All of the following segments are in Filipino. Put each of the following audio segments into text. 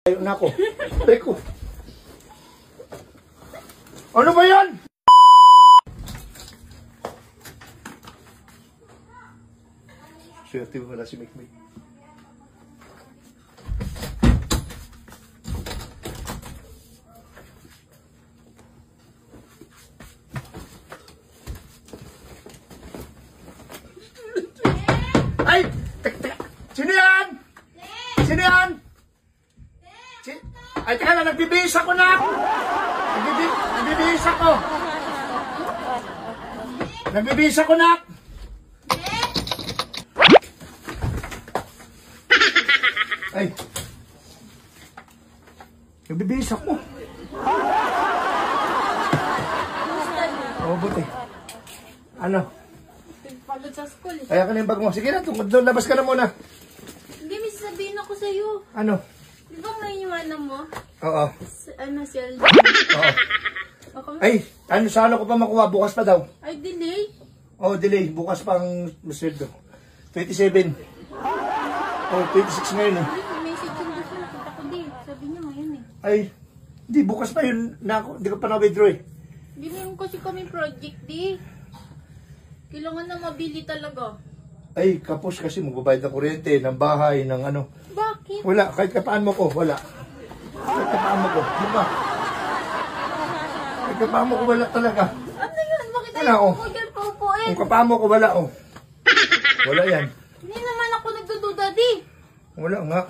Ayun na ako. Teko. Ano ba yan? Swerte mo na si Mikmik. Ay! Sino yan? Sino yan? Ay, teka na, nagbibihis ako na! Nagbibihis ako! Nagbibihis ako na! Ay! Nagbibihis ako! Oo, buti. Ano? Pagod sa school eh. Kaya ka na yung bag mo. Sige na, doon, labas ka na muna. Hindi, may sasabihin ako sa'yo. Ano? Di ba may iwanan mo? Oo. Si Alden? Oo. Okay. Ay, ano, saan ko pa makuha? Bukas pa daw. Ay, delay? Oo, delay. Bukas pang masweldo. 27. Oo, 26 ngayon eh. Hindi, message yung gusto na kita ko din. Sabi niya ngayon eh. Ay, hindi, bukas pa yun. Hindi ko pa na-withdraw eh. Hindi meron kasi kami project di. Kailangan na mabili talaga. Ay, kapos kasi magbabayad ng kuryente, ng bahay, ng ano. Bakit? Wala, kahit kapaan mo ko, wala. Kahit kapaan mo ko, di ba? Kahit kapaan mo ko, wala talaga. Ano yun? Bakit Wala, ayaw oh. ko dyan paupuin? Kung kapaan mo ko, wala oh. Wala yan. Hindi naman ako nagdududa di. Wala nga.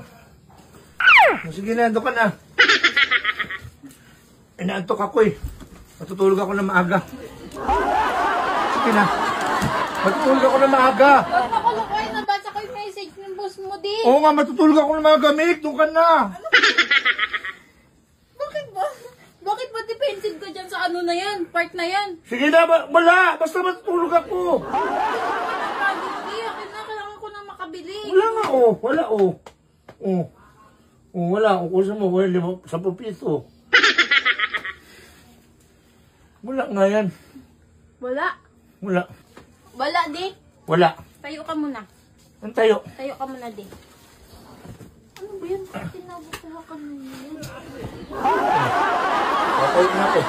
Sige na, doon ka na. Inaantok ako eh. Matutulog ako na maaga. Sige na. Matutulog ako na maaga. Huwag makulukay, nabasa ko yung message ng boss mo di. Oo nga, matutulog ako na maaga. Mick, doon ka na. Bakit ba? Bakit ba defensive ka dyan sa ano na yan? Part na yan? Sige na, wala. Basta matutulog ako. Hindi, akin na. Kailangan ko na makabili. Wala nga oh. Wala oh. Oh. Oh, wala. Kung kusa mo, wala 10 piso. Wala nga yan. Wala. Wala. Wala, di. Wala. Tayo ka muna. Ang tayo. Tayo ka muna, di. Ano ba yan? Bakit tinabukuha ka na yun? Patay na ako.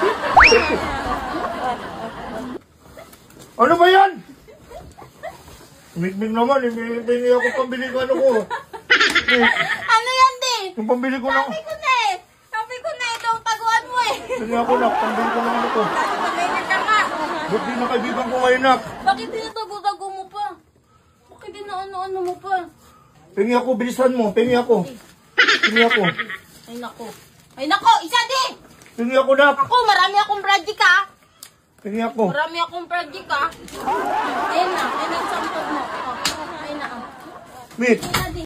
Ano ba yan? Mikmik naman. Hindi ako pambili ko ano ko. Ano yan, di? Yung pambili ko lang. Sabi ko na eh. Sabi ko na ito ang taguan mo eh. Sige ako na. Pambili ko lang ano ko. Pamilya ka nga. Ba't di na kaibigan ko ngayon na? Bakit tinatago-tago mo pa? Bakit ano mo pa? Pingi ako. Bilisan mo. Pingi ako. Pingi ako. Ay nako. Ay nako, isa di! Pingi ako na. Ako, marami akong project ha. Pingi ako. Marami akong project ha. Ayun na ang sampag mo. Oh, ayun na. Mik. Ayun na